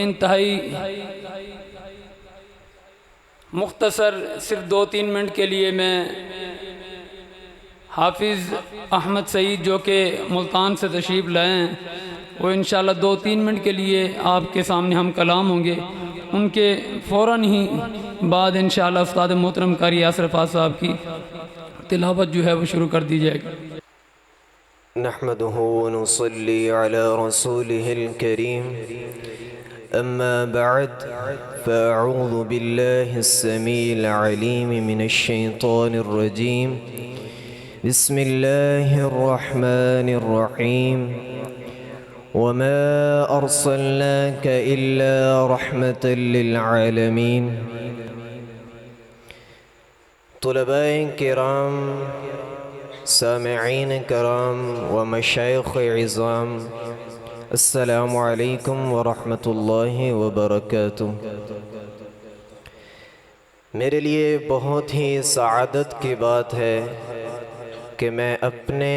انتہائی مختصر صرف 2-3 منٹ کے لیے میں حافظ احمد سعید جو کہ ملتان سے تشریف لائے ہیں، وہ انشاءاللہ 2-3 منٹ کے لیے آپ کے سامنے ہم کلام ہوں گے۔ ان کے فوراً ہی بعد انشاءاللہ استاد محترم قاری یاسر فاضل صاحب کی تلاوت جو ہے وہ شروع کر دی جائے گی۔ نحمده ونصلي على رسوله الكريم، أما بعد فأعوذ بالله السميع العليم من الشيطان الرجيم، بسم الله الرحمن الرحيم، وما أرسلناك إلا رحمة للعالمين۔ طلباء کرام، سامعین کرام و مشائخ عظام، السلام علیکم ورحمۃ اللہ وبرکاتہ۔ میرے لیے بہت ہی سعادت کی بات ہے کہ میں اپنے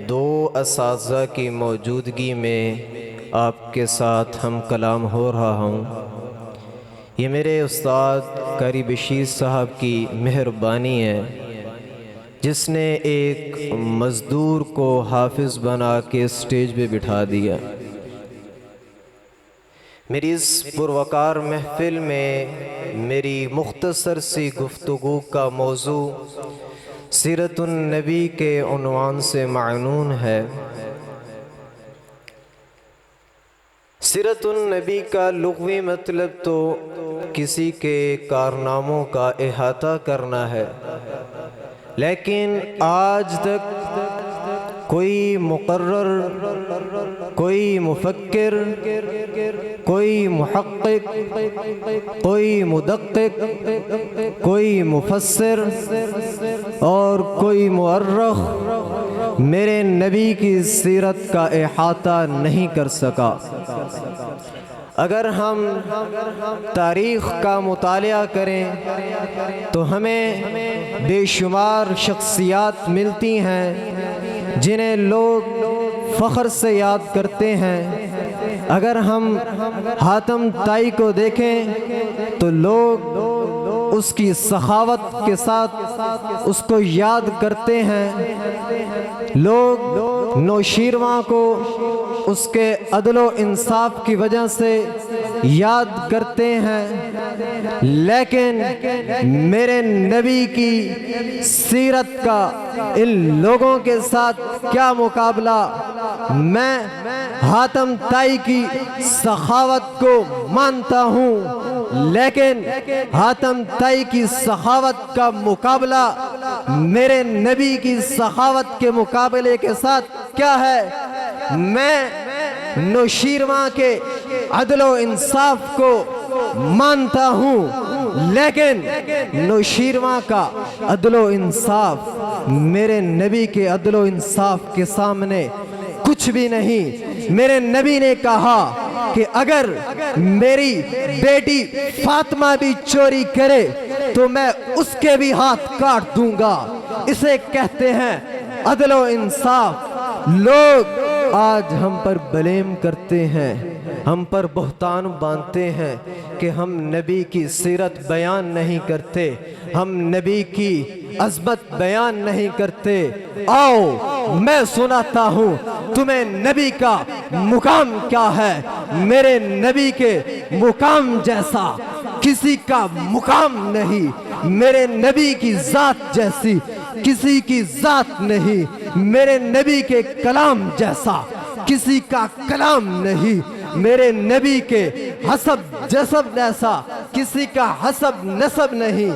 2 اساتذہ کی موجودگی میں آپ کے ساتھ ہم کلام ہو رہا ہوں۔ یہ میرے استاد قاری بشیر صاحب کی مہربانی ہے، جس نے ایک مزدور کو حافظ بنا کے اسٹیج پہ بٹھا دیا۔ میری اس پروقار محفل میں میری مختصر سی گفتگو کا موضوع سیرت النبی کے عنوان سے معنون ہے۔ سیرت النبی کا لغوی مطلب تو کسی کے کارناموں کا احاطہ کرنا ہے، لیکن آج تک کوئی مقرر، کوئی مفکر، کوئی محقق، کوئی مدقق، کوئی مفسر اور کوئی مؤرخ میرے نبی کی سیرت کا احاطہ نہیں کر سکا۔ اگر ہم تاریخ کا مطالعہ کریں تو ہمیں بے شمار شخصیات ملتی ہیں جنہیں لوگ فخر سے یاد کرتے ہیں۔ اگر ہم حاتم طائی کو دیکھیں تو لوگ اس کی سخاوت کے ساتھ اس کو یاد کرتے ہیں۔ لوگ نوشیروان کو اس کے عدل و انصاف کی وجہ سے یاد کرتے ہیں، لیکن میرے نبی کی سیرت کا ان لوگوں کے ساتھ کیا مقابلہ۔ میں حاتم طائی کی سخاوت کو مانتا ہوں، لیکن حاتم طائی کی سخاوت کا مقابلہ میرے نبی کی سخاوت کے مقابلے کے ساتھ کیا ہے۔ میں نوشیروان کے عدل و انصاف کو مانتا ہوں، لیکن نوشیروان کا عدل و انصاف میرے نبی کے عدل و انصاف کے سامنے کچھ بھی نہیں۔ میرے نبی نے کہا کہ اگر میری بیٹی فاطمہ بھی چوری کرے تو میں اس کے بھی ہاتھ کاٹ دوں گا۔ اسے کہتے ہیں عدل و انصاف۔ لوگ آج ہم پر بلیم کرتے ہیں، ہم پر بہتان باندھتے ہیں کہ ہم نبی کی سیرت بیان نہیں کرتے، ہم نبی کی عظمت بیان نہیں کرتے۔ آؤ میں سناتا ہوں تمہیں نبی کا مقام کیا ہے۔ میرے نبی کے مقام جیسا کسی کا مقام نہیں، میرے نبی کی ذات جیسی کسی کی ذات نہیں، میرے نبی کے کلام جیسا کسی کا کلام نہیں، میرے نبی کے حسب جسب جیسا کسی کا حسب نسب نہیں۔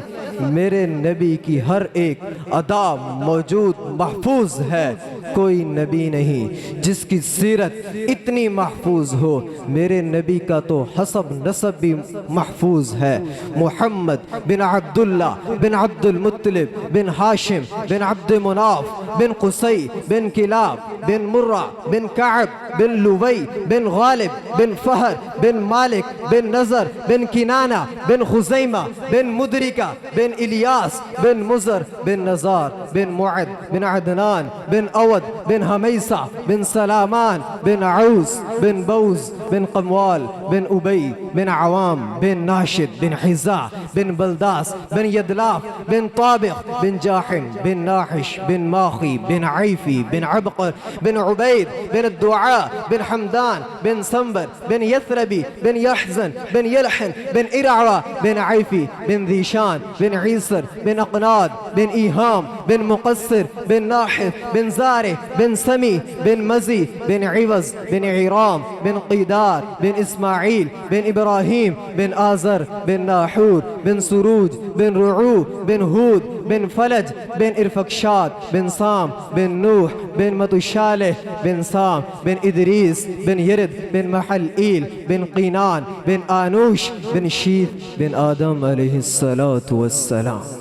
میرے نبی کی ہر ایک ادا موجود محفوظ ہے، کوئی نبی نہیں جس کی سیرت اتنی محفوظ ہو۔ میرے نبی کا تو حسب نسب بھی محفوظ ہے۔ محمد بن عبداللہ بن عبد المطلب بن ہاشم بن عبد مناف بن قصی بن کلاب بن مرہ بن کعب بن لوی بن غالب بن فہر بن مالک بن نظر بن کنانہ بن خزیمہ بن مدرکہ بن الیاس بن مزر بن نزار بن معد بن عدنان بن أود بن هميسة بن سلامان بن عوس بن بوز بن قموال بن أبي بن عوام بن ناشد بن حزاء بن بلداس بن يدلاف بن طابق بن جاحم بن ناحش بن ماخي بن عيفي بن عبقر بن عبيد بن الدعاء بن حمدان بن سنبر بن يثربي بن يحزن بن يلحن بن إرعوى بن عيفي بن ذيشان بن عيسر بن أقناد بن إيهام بن مقصر بن ناحف بن زاره بن سمي بن مزي بن عوز بن عيرام بن قيدار بن إسماعيل بن إبراهيم بن آزر بن ناحور بن سروج بن رعو بن هود بن فلج بن إرفكشاد بن صام بن نوح بن متشالح بن سام بن إدريس بن يرد بن محلئيل بن قينان بن آنوش بن شيث بن آدم علیہ الصلاة والسلام.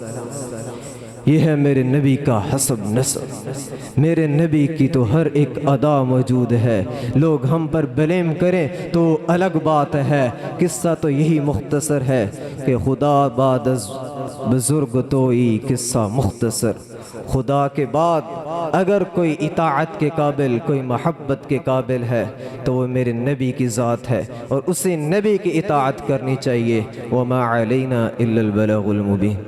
یہ ہے میرے نبی کا حسب نسب. میرے نبی کی تو ہر ایک ادا موجود ہے. لوگ ہم پر بلیم کریں تو الگ بات ہے. قصہ تو یہی مختصر ہے کہ خدا بعد از بزرگ توئی قصہ مختصر. خدا کے بعد اگر کوئی اطاعت کے قابل، کوئی محبت کے قابل ہے تو وہ میرے نبی کی ذات ہے، اور اسی نبی کی اطاعت کرنی چاہیے. وما علینا الا البلاغ المبین.